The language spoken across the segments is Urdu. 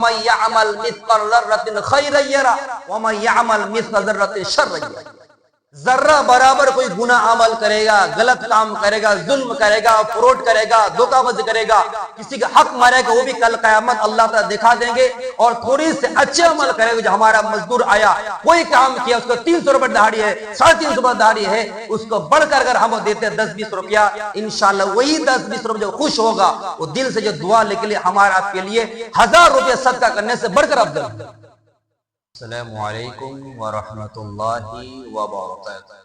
وَمَن يَعْمَلْ مِثْقَالَ ذَرَّةٍ خَيْرًا يَرَهُ وَمَن يَعْمَلْ مِثْقَالَ ذَرَّةٍ شَرًّا يَرَهُ۔ ذرہ برابر کوئی گناہ عمل کرے گا، غلط کام کرے گا، ظلم کرے گا، فراڈ کرے گا، دھوکہ بازی کرے گا، کسی کا حق مارے گا، وہ بھی کل قیامت اللہ تعالیٰ دکھا دیں گے۔ اور تھوڑی سے اچھے عمل کرے گا، جو ہمارا مزدور آیا کوئی کام کیا، اس کو 300 روپے دہاڑی ہے، 350 روپے دہاڑی ہے، اس کو بڑھ کر اگر ہم دیتے 10-20 روپیہ، انشاءاللہ وہی 10-20 روپے جو خوش ہوگا، وہ دل سے جو دعا لکھ لے ہمارا آپ کے لیے 1000 روپے صدقہ کرنے سے بڑھ کر افضل ہے۔ السلام علیکم ورحمۃ اللہ وبرکاتہ۔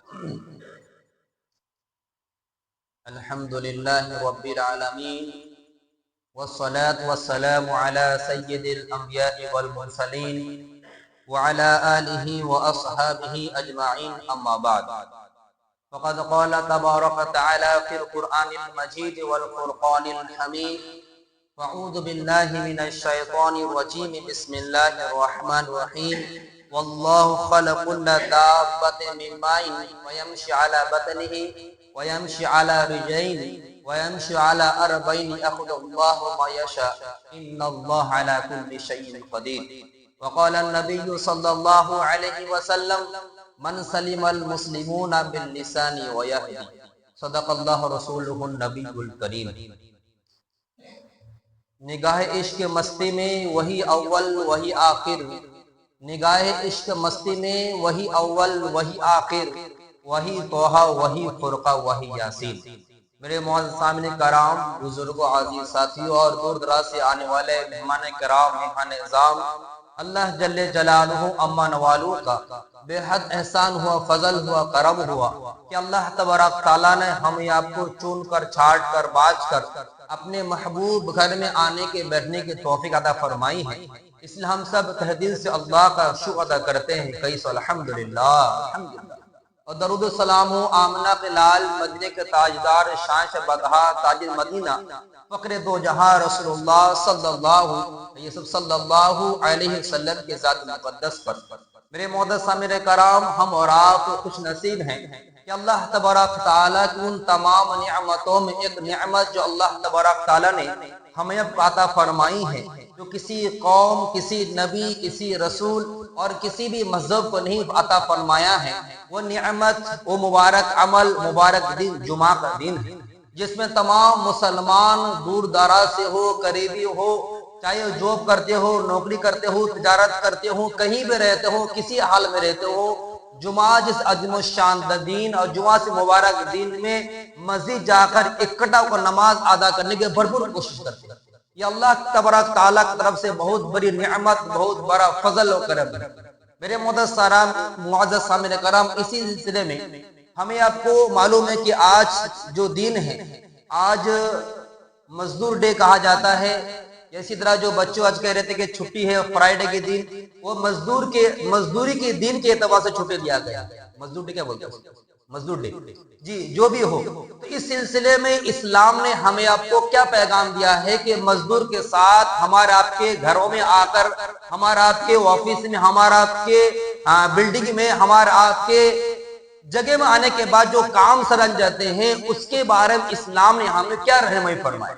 الحمدللہ رب العالمین والصلاة والسلام علی سید الانبیاء والمرسلین وعلی آلہ واصحابہ اجمعین، اما بعد فقد قال تبارک تعالی فی القرآن المجید والفرقان الحمید فاعوذ باللہ من الشیطان الرجیم بسم اللہ الرحمن الرحیم واللہ خلق كل دابة من ماء ويمشي على بطنه ويمشي على رجلين ويمشي على أربعين يأخذ الله ما يشاء إن الله على كل شيء قدير وقال النبي صلى الله عليه وسلم من سلم المسلمون باللسان ويهدي صدق الله رسوله النبي الكريم۔ نگاہ عشق مستی میں وہی اول وہی آخر، نگاہ عشق مستی میں وہی اول وہی آخر، وہی طٰہٰ وہی فرقہ وہی یاسین۔ میرے معزز سامعین کرام، بزرگوں، عزیز ساتھیوں اور دور دراز سے آنے والے مہمان کرام، مہمان اعظام، اللہ جل جلالہ اما نوالو کا بے حد احسان ہوا، فضل ہوا، کرم ہوا کہ اللہ تبارک تعالیٰ نے ہمیں آپ کو چون کر، چھانٹ کر، باچ کر اپنے محبوب گھر میں آنے کے بیٹھنے کی توفیق عطا فرمائی ہے۔ اس لیے ہم سب تہ دل سے اللہ کا شکر ادا کرتے ہیں، کیسو الحمدللہ الحمدللہ۔ اور درود و سلام ہو آمنہ کے لال، مدینے کے تاجدار، شان سے بطحا، تاج مدینہ، فقر دو جہاں، رسول اللہ صلی اللہ علیہ وسلم کے ذات مقدس پر۔ میرے معزز سامعین کرام، ہم اور آپ خوش نصیب ہیں کہ اللہ تبارک تعالیٰ کی ان تمام نعمتوں میں ایک نعمت جو اللہ تبارک تعالیٰ نے ہمیں اب عطا فرمائی ہے، جو کسی قوم، کسی نبی، کسی رسول اور کسی بھی مذہب کو نہیں عطا فرمایا ہے، وہ نعمت، وہ مبارک عمل، مبارک دن جمعہ کا دن ہے، جس میں تمام مسلمان دور دراز سے ہو، قریبی ہو، چاہے جاب کرتے ہو، نوکری کرتے ہو، تجارت کرتے ہو، کہیں بھی رہتے ہو، کسی حال میں رہتے ہو، جمعہ جس عظیم الشان دین اور جمعہ سے مبارک دین میں مسجد جا کر اکٹھا کو نماز ادا کرنے کی بھرپور کوشش کرتے ہیں۔ یہ اللہ تبارک تعالیٰ کی طرف سے بہت بڑی نعمت، بہت بڑا فضل و کرم ہے۔ میرے معزز سامعین کرام، اسی سلسلے میں ہمیں آپ کو معلوم ہے کہ آج جو دن ہے، آج مزدور ڈے کہا جاتا ہے۔ اسی طرح جو بچوں آج کہہ رہے تھے کہ چھٹی ہے فرائیڈے کے دن، وہ مزدوری کے دن کے اعتبار سے چھٹی دیا گیا۔ مزدور ڈے کیا بولتے ہیں؟ مزدور ڈے، جی جو بھی ہو۔ تو اس سلسلے میں اسلام نے ہمیں آپ کو کیا پیغام دیا ہے کہ مزدور کے ساتھ ہمارے آپ کے گھروں میں آ کر، ہمارے آپ کے آفس میں، ہمارے آپ کے بلڈنگ میں، ہمارے آپ کے جگہ میں آنے کے بعد جو کام سر انجام جاتے ہیں، اس کے بارے میں اسلام نے ہمیں کیا رہنمائی فرمائی؟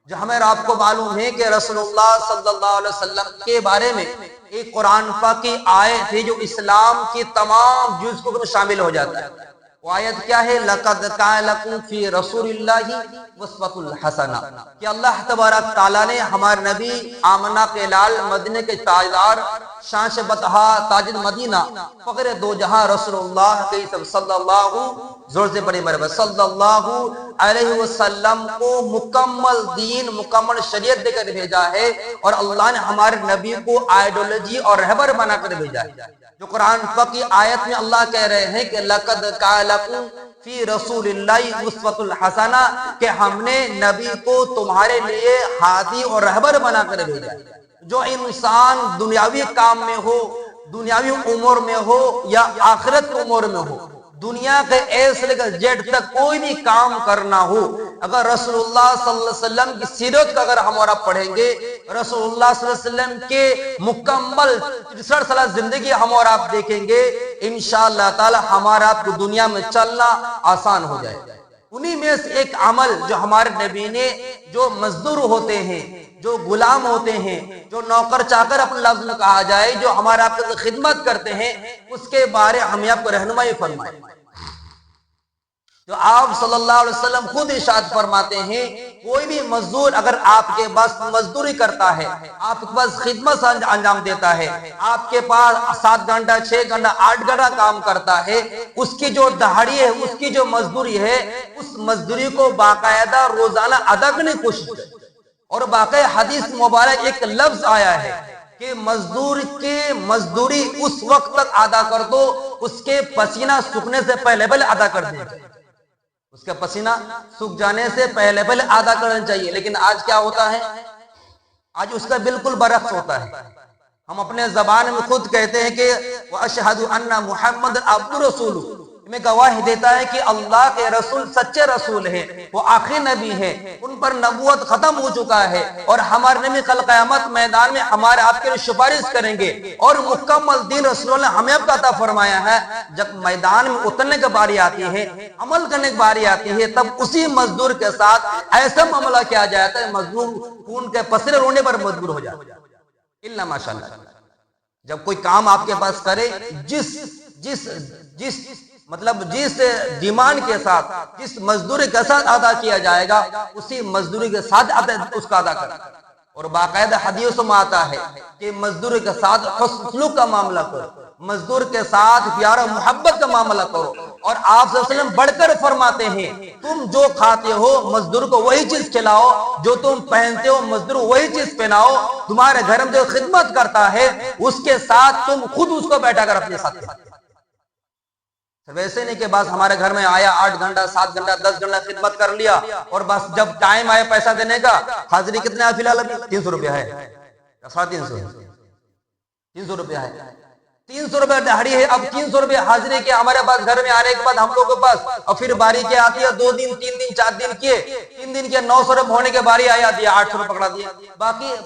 جو ہمیں آپ کو معلوم ہے کہ رسول اللہ صلی اللہ علیہ وسلم کے بارے میں ایک قرآن پاک کی آیت ہے جو اسلام کی تمام جزء میں شامل ہو جاتا ہے۔ وہ آیت کیا ہے؟ لَقَدْ كَانَ لَكُمْ فِي رَسُولِ اللَّهِ أُسْوَةٌ حَسَنَةٌ، کہ اللہ تبارک تعالیٰ نے ہمارے نبی آمنہ کے لال، مدینے کے تاجدار، شان سے بطحا، تاج مدینہ، فقر دو جہاں، رسول اللہ صلی اللہ زور سے بڑی مرتبہ صلی اللہ علیہ وسلم کو مکمل دین، مکمل شریعت دے کر بھیجا ہے، اور اللہ نے ہمارے نبی کو آئیڈیولوجی اور رہبر بنا کر بھیجا ہے۔ جو قرآن پاک کی آیت میں اللہ کہہ رہے ہیں کہ لَقَدْ كَانَ لَكُمْ فِي رَسُولِ اللَّهِ أُسْوَةٌ حَسَنَةٌ، کہ ہم نے نبی کو تمہارے لیے ہادی اور رہبر بنا کر بھیجا ہے۔ جو انسان دنیاوی کام میں ہو، دنیاوی امور میں ہو یا آخرت کے امور میں ہو، دنیا کے اے سے لے کر زیڈ تک کوئی بھی کام کرنا ہو، اگر رسول اللہ صلی اللہ علیہ وسلم کی سیرت کا اگر ہم اور آپ پڑھیں گے، رسول اللہ صلی اللہ علیہ وسلم کے مکمل 63 سالہ زندگی ہم اور آپ دیکھیں گے، انشاءاللہ تعالی ہمارا آپ کو دنیا میں چلنا آسان ہو جائے گا۔ انہی میں سے ایک عمل جو ہمارے نبی نے، جو مزدور ہوتے ہیں، جو غلام ہوتے ہیں، جو نوکر چاکر اپنے لفظ میں کہا جائے، جو ہمارے آپ کی خدمت کرتے ہیں، اس کے بارے ہمیں آپ کو رہنمائی فرمائے. جو آپ صلی اللہ علیہ وسلم خود ارشاد فرماتے ہیں، کوئی بھی مزدور اگر آپ کے پاس مزدوری کرتا ہے، آپ کے پاس خدمت انجام دیتا ہے، آپ کے پاس 7 گھنٹہ 6 گھنٹہ 8 گھنٹہ کام کرتا ہے، اس کی جو دہاڑی ہے، اس کی جو مزدوری ہے، اس مزدوری کو باقاعدہ روزانہ ادا کرنے کی کوشش کرے. اور باقی حدیث مبارک ایک لفظ آیا ہے کہ مزدور کی مزدوری اس وقت تک ادا کر دو، اس کے پسینہ سوکھنے سے پہلے ادا کر دیں. اس کا پسینہ سوکھ جانے سے پہلے ادا کرنا چاہیے. لیکن آج کیا ہوتا ہے؟ آج اس کا بالکل برعکس ہوتا ہے. ہم اپنے زبان میں خود کہتے ہیں کہ وَأَشْهَدُ أَنَّ مُحَمَّدًا عَبْدُهُ وَرَسُولُهُ، میں گواہی دیتا ہے کہ اللہ کے رسول سچے رسول ہیں، وہ آخری نبی ہیں، ان پر نبوت ختم ہو چکا ہے، اور ہمارے نبی کل قیامت میدان میں ہمارے آپ کے لیے سفارش کریں گے، اور مکمل دین رسول نے ہمیں اب عطا فرمایا ہے. جب میدان میں اترنے کی باری آتی ہے، عمل کرنے کی باری آتی ہے، تب اسی مزدور کے ساتھ ایسا معاملہ کیا جاتا ہے مزدور خون کے پسینے رونے پر مجبور ہو جاتا ہے. اللہ ماشاءاللہ. جب کوئی کام آپ کے پاس کرے، جس ڈیمانڈ کے ساتھ، جس مزدوری کے ساتھ ادا کیا جائے گا، اسی مزدوری کے ساتھ اس کا ادا کرے. اور باقاعدہ حدیثوں میں آتا ہے کہ مزدور کے ساتھ حسن سلوک کا معاملہ کرو، مزدور کے ساتھ پیار و محبت کا معاملہ کرو. اور آپ صلی اللہ علیہ وسلم بڑھ کر فرماتے ہیں، تم جو کھاتے ہو مزدور کو وہی چیز کھلاؤ، جو تم پہنتے ہو مزدور وہی چیز پہناؤ. تمہارے گھر میں جو خدمت کرتا ہے، اس کے ساتھ تم خود اس کو بیٹھا کر اپنے ساتھ کھاتے. ویسے نہیں کہ بس ہمارے گھر میں آیا 8 گھنٹہ 7 گھنٹہ 10 گھنٹہ خدمت کر لیا، اور بس جب ٹائم آیا پیسہ دینے کا، حاضری کتنے ہے فی الحال؟ ابھی 300 روپیہ ہے، 350 روپیہ ہے. 300 روپیہ دہاڑی ہے. اب 300 روپیہ حاضری کے ہمارے پاس گھر میں آنے کے بعد ہم لوگوں کے پاس، اور پھر باری کیا آتی ہے 2 دن 3 دن 4 دن کیے، 3 دن کے 900 روپے ہونے کے باری آیا دیا 800 روپے پکڑا دیا،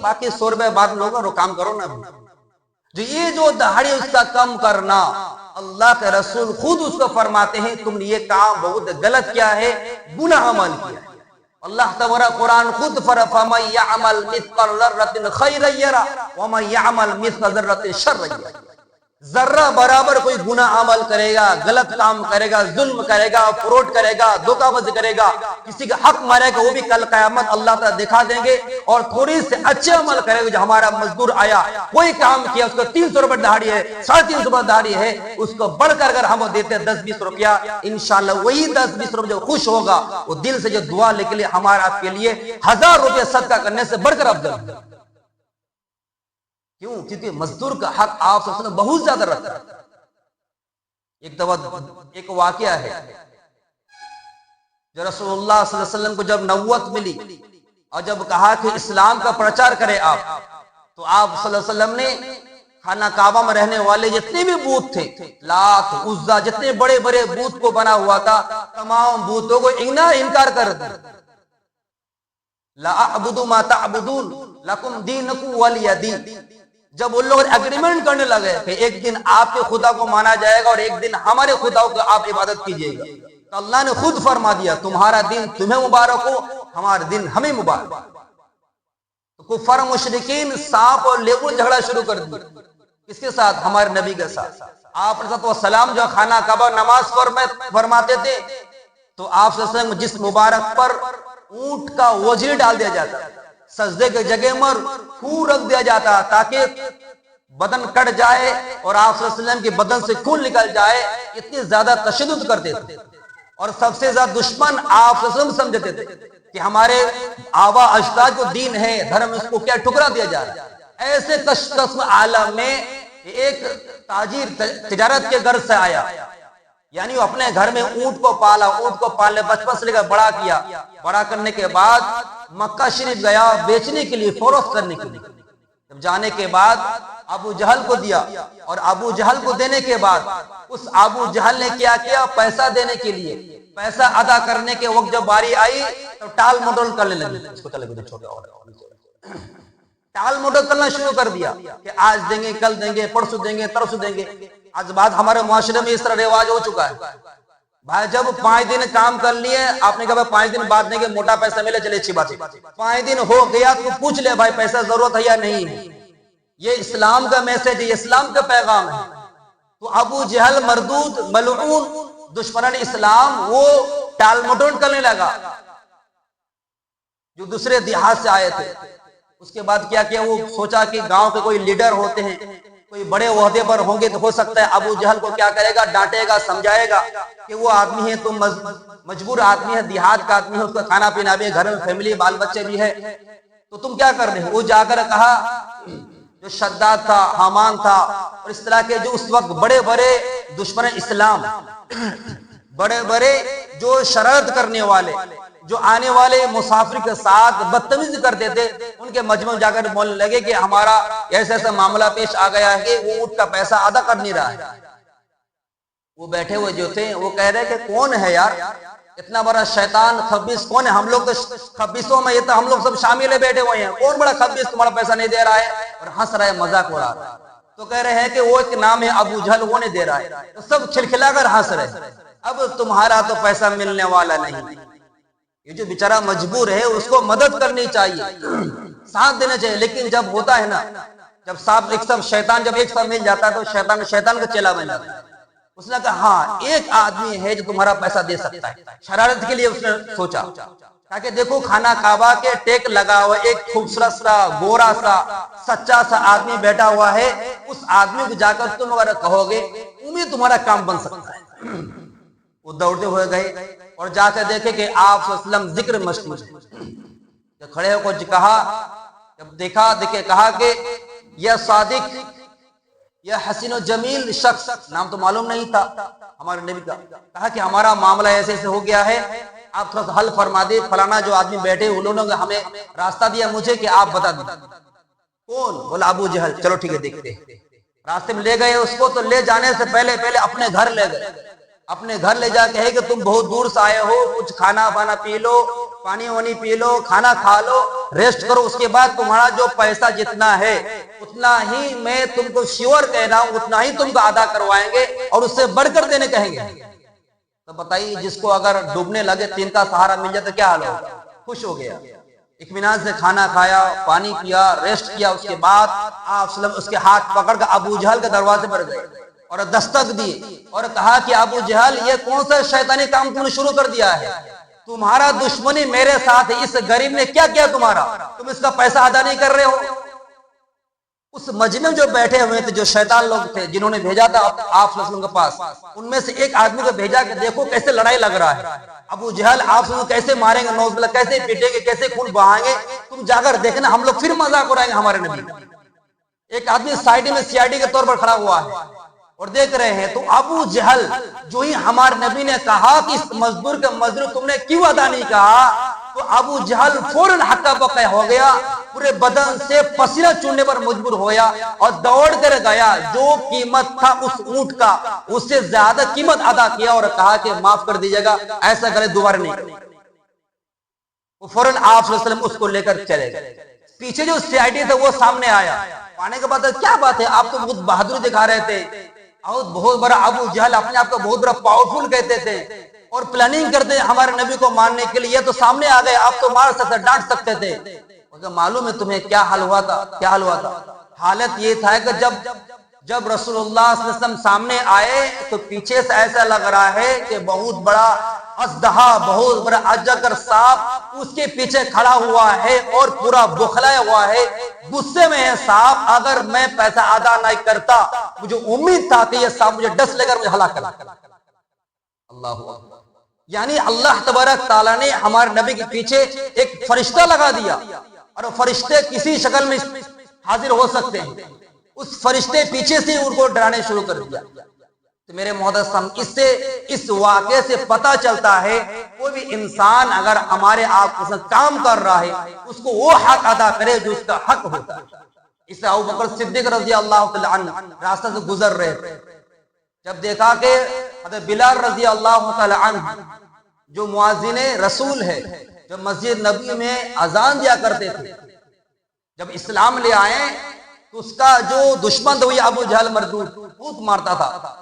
باقی 100 روپے بعد لوگوں کام کرو نا. جو یہ جو دہاڑی اس کا کم کرنا، اللہ کے رسول خود اس کو فرماتے ہیں تم نے یہ کام بہت غلط کیا ہے، گناہ عمل کیا ہے. اللہ تبارک قرآن خود فَمَن يَعْمَلْ مِثْقَالَ ذَرَّةٍ خَيْرًا يَرَهُ وَمَن يَعْمَلْ مِثْقَالَ ذَرَّةٍ شَرًّا يَرَهُ. ذرہ برابر کوئی گناہ عمل کرے گا، غلط کام کرے گا، ظلم کرے گا، فراڈ کرے گا، دھوکہ بازی کرے گا، کسی کا حق مارے گا، وہ بھی کل قیامت اللہ تعالیٰ دکھا دیں گے. اور تھوڑی سے اچھے عمل کرے گا، جو ہمارا مزدور آیا کوئی کام کیا، اس کو 300 روپے دہاڑی ہے، 350 روپے دہاڑی ہے، اس کو بڑھ کر اگر ہم دیتے 10-20 روپیہ، انشاءاللہ وہی 10-20 روپے جو خوش ہوگا، وہ دل سے جو دعا لے کے لیے ہمارا آپ کے لیے 1000 روپے صدقہ کرنے سے بڑھ کر افضل ہے. کیوں؟ کیونکہ مزدور کا حق آپ صلی اللہ علیہ وسلم بہت زیادہ رکھتا ہے. ایک واقعہ ہے، جو رسول اللہ صلی اللہ علیہ وسلم کو جب نبوت ملی اور جب کہا کہ اسلام کا پرچار کرے آپ، تو آپ صلی اللہ علیہ وسلم نے خانہ کعبہ میں رہنے والے جتنے بھی بت تھے، لات عزا، جتنے بڑے بڑے بت کو بنا ہوا تھا، تمام بتوں کو انکار کر دیا. لا اعبد ما تعبدون لکم دینکم ولی دین. جب ان لوگ ایگریمنٹ کرنے لگے کہ ایک دن آپ کے خدا کو مانا جائے گا اور ایک دن ہمارے خدا کو آپ عبادت کیجئے گا، تو اللہ نے خود فرما دیا تمہارا دن تمہیں مبارک ہو، ہمارا دن ہمیں مبارک. کفار مشرکین سانپ اور لیبڑ جھگڑا شروع کر دیا. کس کے ساتھ؟ ہمارے نبی کے ساتھ. آپ علیہ السلام جو خانہ کعبہ نماز فرماتے تھے، تو آپ صلی اللہ علیہ وسلم جس مبارک پر اونٹ کا وجری ڈال دیا جاتا، سجدے کے جگہ پر خون رکھ دیا جاتا تاکہ بدن کٹ جائے اور آپ صلی اللہ علیہ وسلم کے بدن سے خون نکل جائے. اتنی زیادہ تشدد کرتے تھے، اور سب سے زیادہ دشمن آپ صلی اللہ علیہ وسلم سمجھتے تھے کہ ہمارے آبا اجداد جو دین ہے، دھرم، اس کو کیا ٹکرا دیا جا رہا ہے. ایسے کشمکش عالم میں ایک تاجر تجارت کے غرض سے آیا، یعنی وہ اپنے گھر میں اونٹ کو پالا، اونٹ کو پالنے بچپن سے لے کر بڑا کیا. بڑا کرنے کے بعد مکہ شریف گیا بیچنے کے لیے، فروخت کرنے کے لیے. جب جانے کے بعد ابو جہل کو دیا، اور ابو جہل کو دینے کے بعد اس ابو جہل نے کیا کیا، پیسہ دینے کے لیے، پیسہ ادا کرنے کے وقت جب باری آئی تو ٹال مٹول کرنے لگے. اس کو چلے گئے چھوٹے اور ٹال مٹول کرنا شروع کر دیا کہ آج دیں گے، کل دیں گے، پرسوں دیں گے، ترسوں دیں گے. آج بعد ہمارے معاشرے میں اس طرح رواج ہو چکا ہے بھائی جب 5 دن کام کر لیے، آپ نے کہا 5 دن بعد نہیں کہ موٹا پیسہ ملے، چلے اچھی بات ہے، 5 دن ہو گیا تو پوچھ لے بھائی پیسہ ضرورت ہے یا نہیں ہے۔ یہ اسلام کا میسج ہے، یہ اسلام کا پیغام ہے۔ تو ابو جہل مردود ملعون دشمنان اسلام وہ ٹال مٹول کرنے لگا، جو دوسرے دیہات سے آئے تھے۔ اس کے بعد کیا کیا، وہ سوچا کہ گاؤں کے کوئی لیڈر ہوتے ہیں، کوئی بڑے عہدے پر ہوں گے تو ہو سکتا ہے ابو جہل کو کیا کرے گا، ڈانٹے گا، سمجھائے گا کہ وہ آدمی ہے، تم مجبور آدمی ہے، دیہات کا آدمی ہے، اس کا کھانا پینا بھی ہے، گھر میں فیملی بال بچے بھی ہے، تو تم کیا کر رہے ہو۔ وہ جا کر کہا، جو شداد تھا، حامان تھا، اور اس طرح کے جو اس وقت بڑے بڑے دشمن اسلام، بڑے بڑے جو شرارت کرنے والے، جو آنے والے مسافر کے ساتھ بدتمیزی کرتے تھے، ان کے مجمع جا کر بولنے لگے کہ ہمارا ایسا ایسا معاملہ پیش آ گیا ہے کہ وہ اونٹ کا پیسہ ادا کر نہیں رہا ہے۔ وہ بیٹھے ہوئے جو تھے وہ کہہ رہے کہ کون ہے یار اتنا بڑا شیطان خبیث، کون ہے؟ ہم لوگ تو خبیثوں میں یہ تو ہم لوگ سب شامل ہے، بیٹھے ہوئے ہیں، کون بڑا خبیث تمہارا پیسہ نہیں دے رہا ہے؟ اور ہنس رہا ہے، مذاق اڑا رہا ہے۔ تو کہہ رہے ہیں کہ وہ ایک نام ہے ابو جہل، وہ نہیں دے رہا ہے۔ تو سب کھلکھلا کر ہنس رہے، اب تمہارا تو پیسہ ملنے والا نہیں۔ یہ جو بیچارہ مجبور ہے اس کو مدد کرنی چاہیے، ساتھ دینا چاہیے، لیکن جب ہوتا ہے نا، جب ساتھ ایک سب شیطان جب ایک ساتھ مل جاتا ہے تو شیطان کا چیلا بن جاتا ہے۔ اس نے کہا ہاں ایک آدمی ہے جو تمہارا پیسہ دے سکتا ہے، شرارت کے لیے اس نے سوچا، تاکہ دیکھو خانہ کعبہ کے ٹیک لگا ہوا ایک خوبصورت سا گورا سا سچا سا آدمی بیٹھا ہوا ہے، اس آدمی کو جا کر تم اگر کہو گے امید تمہارا کام بن سکتا ہے۔ وہ دوڑتے ہوئے گئے اور جا کر دیکھے کہ آپ صلی اللہ علیہ وسلم ذکر مشغول ہے۔ جب کھڑے ہو کر کہا، جب دیکھا کہا کہ یہ صادق، یہ حسین و جمیل شخص، نام تو معلوم نہیں تھا ہمارے نبی کا، کہا کہ ہمارا معاملہ ایسے ایسے ہو گیا ہے، آپ تھوڑا سا حل فرما دے، فلانا جو آدمی بیٹھے انہوں نے ہمیں راستہ دیا مجھے کہ آپ بتا دیں کون؟ بولا ابو جہل۔ چلو ٹھیک ہے دیکھتے ہیں۔ راستے میں لے گئے اس کو، تو لے جانے سے پہلے اپنے گھر لے گئے، اپنے گھر لے جا کہے کہ تم بہت دور سے آئے ہو، کچھ کھانا پانا پی لو، پانی وانی پی لو، کھانا کھا لو، ریسٹ کرو، اس کے بعد تمہارا جو پیسہ جتنا ہے اتنا ہی میں تم کو شیور کہہ رہا ہوں، اتنا ہی تم کو ادا کروائیں گے اور اس سے بڑھ کر دینے کہیں گے۔ تو بتائیے جس کو اگر ڈوبنے لگے 3 کا سہارا مل جائے تو کیا حال ہوگا؟ خوش ہو گیا، اطمینان سے کھانا کھایا، پانی پیا، ریسٹ کیا، اس کے بعد آپ اس کے ہاتھ پکڑ کر ابو جہل کے دروازے پر گئے اور دستک دی اور کہا کہ ابو جہل یہ کون سا شیطانی کام تم نے شروع کر دیا ہے؟ تمہارا دشمنی میرے ساتھ ہے، اس غریب نے کیا کیا تمہارا؟ تم اس کا پیسہ ادا نہیں کر رہے ہو۔ اس مجمع جو بیٹھے ہوئے تھے، جو شیطان لوگ تھے جنہوں نے بھیجا تھا آپ صلی اللہ علیہ وسلم کے پاس، ان میں سے ایک آدمی کو بھیجا کہ دیکھو کیسے لڑائی لگ رہا ہے، ابو جہل آپ سے کیسے ماریں گے، نوز باللہ کیسے پیٹیں گے، کیسے خون بہائیں گے، تم جا کر دیکھنا، ہم لوگ پھر مذاق اڑائیں گے ہمارے نبی۔ ایک آدمی سائیڈ میں سی آئی ڈی کے طور پر کھڑا ہوا ہے اور دیکھ رہے ہیں۔ تو ابو جہل جو ہی ہمارے نبی نے کہا کہ اس مزدور کا مزدور تم نے کیوں ادا نہیں کہا، تو ابو جہل فوراً ہکا بکا ہو گیا، پورے بدن سے پسینہ چوڑنے پر مجبور ہویا اور دوڑ کر گیا، جو قیمت تھا اس اونٹ کا اس سے زیادہ قیمت ادا کیا اور کہا کہ معاف کر دیجیے گا، ایسا کرے دوبارہ نہیں۔ وہ فوراً آپ صلی اللہ علیہ وسلم اس کو لے کر چلے گئے۔ پیچھے جو سی آئی ڈی تھا وہ سامنے آیا، آنے کے بعد کیا بات ہے، آپ تو بہت بہادری دکھا رہے تھے، اور بہت بڑا ابو جہل اپنے آپ کو بہت بڑا پاورفل کہتے تھے اور پلاننگ کرتے ہمارے نبی کو مارنے کے لیے، تو سامنے آ گئے، آپ تو مار سکتے، ڈانٹ سکتے تھے۔ معلوم ہے تمہیں کیا حال ہوا تھا؟ کیا حال ہوا تھا؟ حالت یہ تھا کہ جب رسول اللہ صلی اللہ علیہ وسلم سامنے آئے تو پیچھے سے ایسا لگ رہا ہے کہ بہت بڑا اژدہا، بہت بڑا اجگر سانپ اس کے پیچھے کھڑا ہوا ہے اور پورا بخلایا ہوا ہے، غصے میں ہے سانپ، اگر میں پیسہ ادا نہیں کرتا مجھے امید تھا کہ یہ سانپ مجھے ڈس لے کر مجھے ہلاک کرے۔ اللہ اکبر، یعنی اللہ تبارک تعالیٰ نے ہمارے نبی کے پیچھے ایک فرشتہ لگا دیا، اور فرشتے کسی شکل میں حاضر ہو سکتے ہیں، اس فرشتے پیچھے سے ان کو ڈرانے شروع کر دیا۔ تو میرے محترم اس واقعے سے پتہ چلتا ہے کوئی بھی انسان اگر ہمارے آپ کے ساتھ کام کر رہا ہے اس کو وہ حق ادا کرے جو اس کا حق ہوتا ہے۔ اس سے ابو بکر صدیق رضی اللہ تعالی عنہ راستہ سے گزر رہے تھے، جب دیکھا کہ حضرت بلال رضی اللہ تعالی عنہ جو مؤذن رسول ہے، جو مسجد نبی میں اذان دیا کرتے تھے، جب اسلام لے آئے تو اس کا جو دشمن تھا وہ ابو جہل مردود بہت مارتا تھا،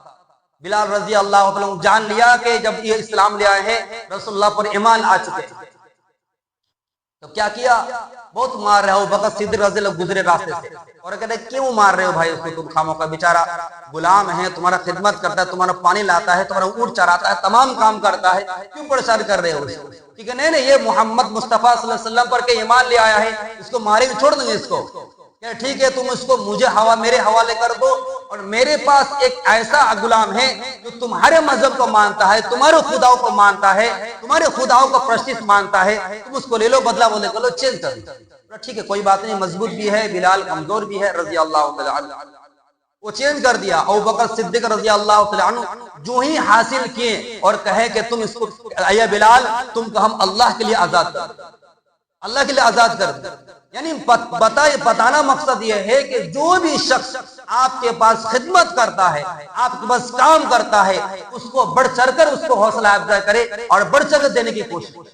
بلال رضی اللہ عنہ جان لیا کہ جب یہ اسلام لے آئے ہیں رسول اللہ پر ایمان آ چکے ہیں، تو کیا کیا؟ بہت مار رہے ہو، بکر صدیق رضی اللہ گزرے راستے سے اور کہتے ہیں کیوں مار رہے ہو بھائی اس کو؟ تم خاموں کا بیچارہ غلام ہے، تمہارا خدمت کرتا ہے، تمہارا پانی لاتا ہے، تمہارا اونٹ چراتا ہے، تمام کام کرتا ہے، کیوں پریشان کر رہے ہو اس کو؟ ٹھیک ہے، نہیں یہ محمد مصطفیٰ صلی اللہ علیہ وسلم پر کے ایمان لے آیا ہے، اس کو مارے گے، چھوڑ دیں گے اس کو؟ کہ ٹھیک ہے تم اس کو مجھے میرے حوالے کر دو، اور میرے پاس ایک ایسا غلام ہے جو تمہارے مذہب کو مانتا ہے، تمہارے خداؤں کو مانتا ہے، تمہارے خداؤں کو پرستش مانتا ہے، تم اس کو لے لو، بدلہ بولے چلو چینج کر دو۔ ٹھیک ہے کوئی بات نہیں، مضبوط بھی ہے بلال، کمزور بھی ہے رضی اللہ تعالی عنہ، وہ چینج کر دیا۔ ابوبکر صدیق رضی اللہ تعالی عنہ جو ہی حاصل کیے اور کہے کہ تم اس کو اے بلال تم کو ہم اللہ کے لیے آزاد کر دیں، اللہ کے لیے آزاد کر دیں، یعنی بتانا مقصد یہ ہے کہ جو بھی شخص آپ کے پاس خدمت کرتا ہے، آپ کے پاس کام کرتا ہے، اس کو بڑھ چڑھ کر اس کو حوصلہ افزائی کرے اور بڑھ چڑھ کر دینے کی کوشش کرے۔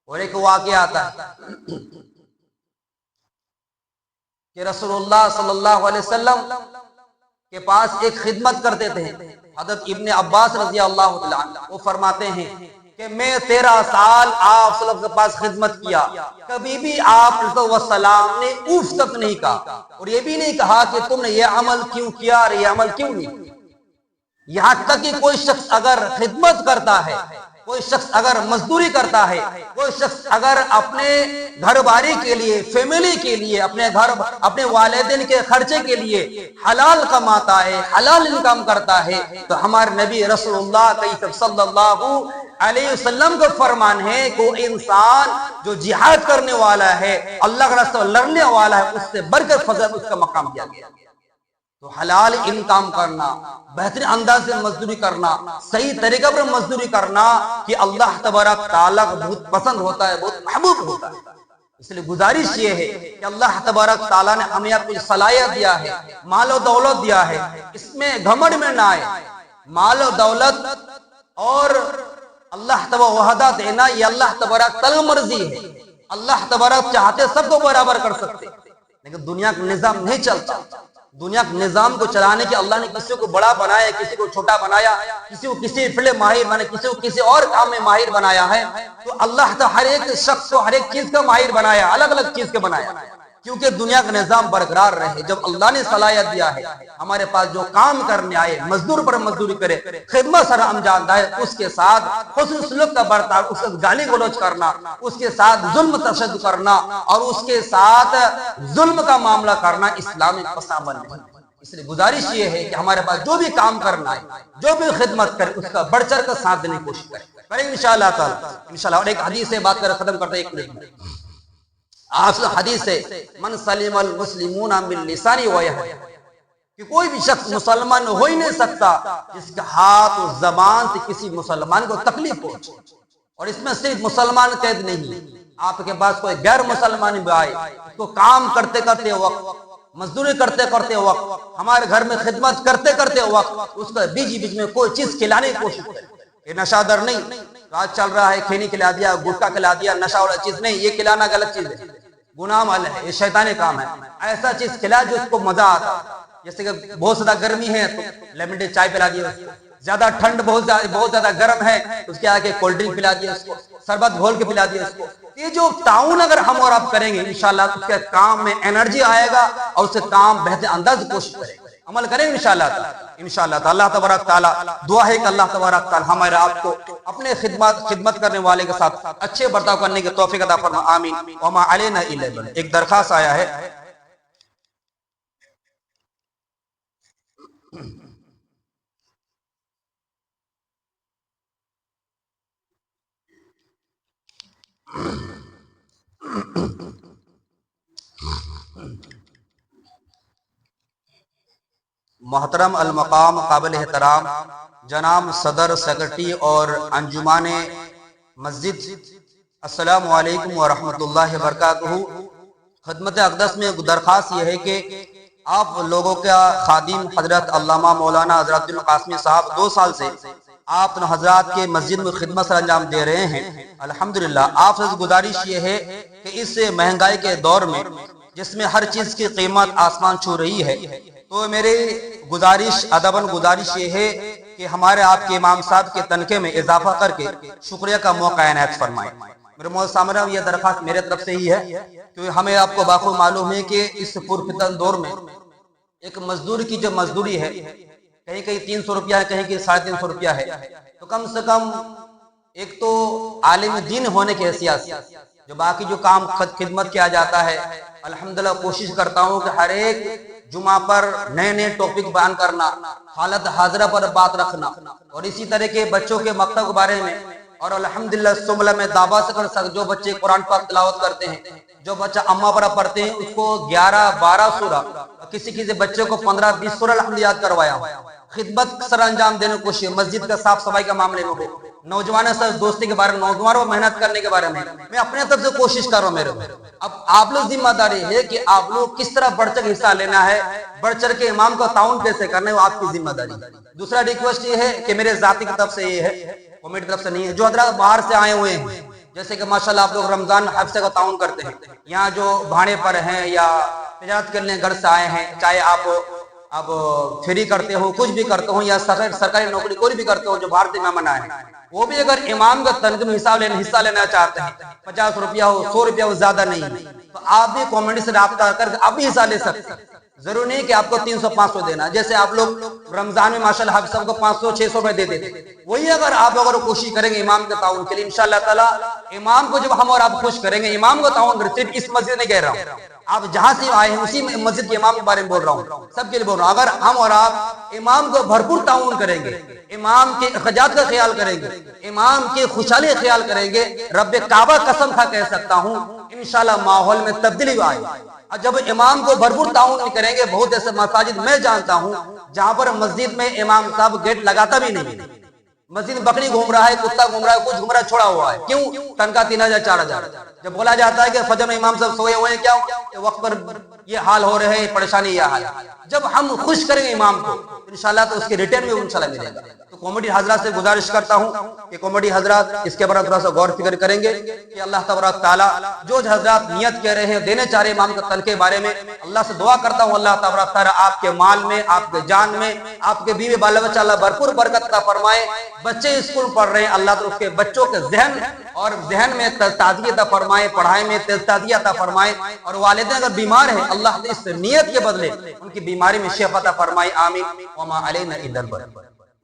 اور ایک واقعہ آتا ہے کہ رسول اللہ صلی اللہ علیہ وسلم کے پاس ایک خدمت کرتے تھے حضرت ابن عباس رضی اللہ عنہ، وہ فرماتے ہیں کہ میں 13 سال آپ صلی اللہ علیہ وسلم کے پاس خدمت کیا، کبھی بھی آپ صلی اللہ علیہ وسلم نے اوف تک نہیں کہا، اور یہ بھی نہیں کہا کہ تم نے یہ عمل کیوں کیا اور یہ عمل کیوں نہیں کیا۔ یہاں تک کہ کوئی شخص اگر خدمت کرتا ہے، کوئی شخص اگر مزدوری کرتا ہے، کوئی شخص اگر اپنے گھر باری کے لیے، فیملی کے لیے، اپنے والدین کے خرچے کے لیے حلال کماتا ہے، حلال انکم کرتا ہے، تو ہمارے نبی رسول اللہ صلی اللہ علیہ وسلم کا فرمان ہے کہ وہ انسان جو جہاد کرنے والا ہے، اللہ کا راستہ لڑنے والا ہے، اس سے بڑھ کر فضل اس کا مقام دیا گیا۔ تو حلال انکام کرنا، بہترین انداز سے مزدوری کرنا، صحیح طریقہ پر مزدوری کرنا کہ اللہ تبارک تعالیٰ کو بہت پسند ہوتا ہے، بہت محبوب ہوتا ہے۔ اس لیے گزارش یہ ہے کہ اللہ تبارک تعالیٰ نے ہمیں اپنی صلاحیت دیا ہے، مال و دولت دیا ہے، اس میں گھمنڈ میں نہ آئے۔ مال و دولت اور اللہ تبارک وحدہ دینا یہ اللہ تبارک تعالیٰ مرضی ہے، اللہ تبارک چاہتے سب کو برابر کر سکتے، لیکن دنیا کا نظام نہیں چلتا۔ دنیا کے نظام کو چلانے کے اللہ نے کسی کو بڑا بنایا، کسی کو چھوٹا بنایا، کسی کو کسی فیلڈ میں ماہر بنایا، کسی کو کسی اور کام میں ماہر بنایا ہے۔ تو اللہ تو ہر ایک شخص کو ہر ایک چیز کا ماہر بنایا، الگ الگ چیز کا بنایا، کیونکہ دنیا کا نظام برقرار رہے۔ جب اللہ نے صلاحیت دیا ہے ہمارے پاس جو کام کرنے آئے، مزدور پر مزدوری کرے، خدمت سر انجام دے، اس کے ساتھ حسن سلوک کا برتاؤ، اس کے گالی گلوچ کرنا، اس کے ساتھ ظلم تشدد کرنا اور اس کے ساتھ ظلم کا معاملہ کرنا اسلامی پسند نہیں۔ اس لیے گزارش یہ ہے کہ ہمارے پاس جو بھی کام کرنا ہے، جو بھی خدمت کرے، اس کا بڑھ چڑھ کر ساتھ دینے کی کوشش کریں انشاءاللہ تعالی انشاءاللہ۔ اور ایک حدیث سے بات کر ختم کرتے ہیں، ایک منٹ میں آپ حدیث سے من سلم المسلمون من لسانی و یدہ، کہ کوئی بھی شخص مسلمان ہو ہی نہیں سکتا جس کا ہاتھ و زبان سے کسی مسلمان کو تکلیف پہنچے۔ اور اس میں صرف مسلمان قید نہیں، آپ کے پاس کوئی غیر مسلمان بھی آئے، اس کو کام کرتے کرتے وقت، مزدوری کرتے کرتے وقت، ہمارے گھر میں خدمت کرتے کرتے وقت، اس کا بیچ میں کوئی چیز کھلانے کی کوشش کرے۔ یہ نشہ در نہیں، آج چل رہا ہے کھینی کھلا دیا، گٹکا کھلا دیا، نشہ والا چیز نہیں، یہ کھلانا غلط چیز ہے، گناہ والا ہے، یہ شیطانی کام ہے۔ ایسا چیز کھلا جو اس کو مزہ آتا، جیسے کہ بہت زیادہ گرمی ہے تو لیمن چائے پلا دیا اس کو، زیادہ ٹھنڈ بہت زیادہ گرم ہے اس کے آگے کولڈ ڈرنک پلا دیا اس کو، شربت گھول کے پلا دیا اس کو۔ یہ جو تعاون اگر ہم اور آپ کریں گے انشاءاللہ اس کے کام میں انرجی آئے گا اور اس سے کام بہتر انداز سے کوشش کریں گے، عمل کریں گے انشاءاللہ انشاءاللہ۔ اللہ تبارک تعالیٰ دعا ہے کہ اللہ تبارک تعالیٰ ہمارے آپ کو اپنے خدمت کرنے والے کے ساتھ اچھے برتاؤ کرنے کی توفیق عطا فرمائے، آمین۔ وما علینا الا البلاغ۔ ایک درخواست آیا ہے، محترم المقام قابل احترام جناب صدر سیکرٹری اور انجمن مسجد، السلام علیکم ورحمۃ اللہ وبرکاتہ۔ خدمت اقدس میں درخواست یہ ہے کہ آپ لوگوں کا خادم حضرت علامہ مولانا حضرت القاسمی صاحب 2 سال سے آپ حضرات کے مسجد میں خدمت سر انجام دے رہے ہیں، الحمدللہ۔ آپ سے گزارش یہ ہے کہ اس مہنگائی کے دور میں جس میں ہر چیز کی قیمت آسمان چھو رہی ہے، تو میری گزارش ادباً گزارش یہ ہے کہ ہمارے آپ کے امام صاحب کے تنخواہ میں اضافہ کر کے شکریہ کا موقع عنایت فرمائیں۔ میرے مولانا سامنے یہ درخواست میرے طرف سے ہی ہے کہ ہمیں آپ کو بخوبی معلوم ہے کہ اس پرفتن دور میں ایک مزدور کی جو مزدوری ہے کہیں کہیں 300 روپیہ ہے، کہیں کہیں 350 روپیہ ہے، تو کم سے کم ایک تو عالم دین ہونے کی حیثیت سے جو باقی جو کام خدمت کیا جاتا ہے، الحمدللہ کوشش کرتا ہوں کہ ہر ایک جمعہ پر نئے نئے ٹاپک بیان کرنا، حالت حاضرہ پر بات رکھنا، اور اسی طرح کے بچوں کے مکتب کے بارے میں، اور الحمدللہ سملہ میں دعویٰ سے کر سکتے جو بچے قرآن پاک تلاوت کرتے ہیں، جو بچہ اما پڑا پڑھتے ہیں اس کو 11-12 سورہ، کسی کسی بچے کو 15-20 سورہ الحمد یاد کروایا ہوں۔ خدمت سر انجام دینے کی کوشش، مسجد کا صاف صفائی کا معاملے میں ہو، نوجوانوں سے دوستی کے بارے میں، نوجوانوں کو محنت کرنے کے بارے میں میں اپنے طرف سے کوشش کر رہا ہوں۔ میرے اب آپ لوگ ذمہ داری ہے کہ آپ لوگ کس طرح بڑھ چڑھ حصہ لینا ہے، بڑھ چڑھ کے امام کو تعاون کیسے کرنا ہے، وہ آپ کی ذمہ داری۔ دوسرا ریکویسٹ یہ ہے کہ میرے ذاتی کی طرف سے یہ ہے، کمیٹی طرف سے نہیں ہے، جو حضرات باہر سے آئے ہوئے ہیں، جیسے کہ ماشاءاللہ آپ لوگ رمضان حفظہ کا تعاون کرتے ہیں، یہاں جو بھاڑے پر ہیں یا تجارت کرنے گھر سے آئے ہیں، چاہے آپ فری کرتے ہو، کچھ بھی کرتے ہو، یا سرکاری نوکری کوئی بھی کرتے ہو، جو باہر سے مہمان آئے ہیں، وہ بھی اگر امام کا تنظیم حصہ لینا چاہتے ہیں، 50 روپیہ ہو، 100 روپیہ ہو، زیادہ نہیں، تو آپ بھی کمیونٹی سے رابطہ کر کے آپ بھی حصہ لے سکتے ہیں۔ ضرور نہیں کہ آپ کو 300-500 دینا، جیسے آپ لوگ رمضان میں ماشاءاللہ حافظ صاحب کو 500-600 روپے دے دیتے، وہی اگر آپ کوشش کریں گے امام کے تعاون کے لیے، انشاءاللہ تعالیٰ امام کو جب ہم اور آپ خوش کریں گے، امام کو تعاون کریں، صرف اس مسجد نہیں کہہ رہا ہوں، آپ جہاں سے آئے ہیں اسی مسجد کے امام کے بارے میں بول رہا ہوں، سب کے لیے بول رہا ہوں، اگر ہم اور آپ امام کو بھرپور تعاون کریں گے، امام کے اخراجات کا خیال کریں گے، امام کی خوشحالی کا خیال کریں گے، رب کعبہ قسم کھا کہہ سکتا ہوں انشاءاللہ ماحول میں تبدیلی آئے۔ جب امام کو بھرپور تعاون نہیں کریں گے، بہت ایسے مساجد میں جانتا ہوں جہاں پر مسجد میں امام صاحب گیٹ لگاتا بھی نہیں، مسجد میں بکری گھوم رہا ہے، کتا گھوم رہا ہے، کچھ گھوم رہا ہے، چھوڑا ہوا ہے، کیوں؟ تنخواہ 3000-4000۔ جب بولا جاتا ہے کہ فجر میں امام صاحب سوئے ہوئے ہیں، کیا وقت پر یہ حال ہو رہے ہیں، پریشانی یہ حال، جب ہم خوش کریں گے امام کو انشاءاللہ تو اس کے ریٹرن میں انشاءاللہ ملے گا۔ تو کمیٹی حضرات سے گزارش کرتا ہوں کہ کمیٹی حضرات اس کے بارے میں تھوڑا سا غور فکر کریں گے کہ اللہ تبارک تعالیٰ جو حضرات نیت کہہ رہے ہیں دینے چاہ رہے امام کے تنخواہ کے بارے میں، اللہ سے دعا کرتا ہوں اللہ تبارک تعالیٰ آپ کے مال میں، آپ کے جان میں، آپ کے بیوی بال بچہ اللہ بھرپور برکت عطا فرمائے۔ بچے اسکول پڑھ رہے ہیں، اللہ تعالیٰ اس کے بچوں کے ذہن میں تازگی عطا فرمائے، پڑھائی میں تازگی عطا فرمائے، اور والدین اگر بیمار ہیں اللہ اس نیت کے بدلے ان کی بیماری میں شفا عطا فرمائے، آمین۔ وما علینا الا البلاغ۔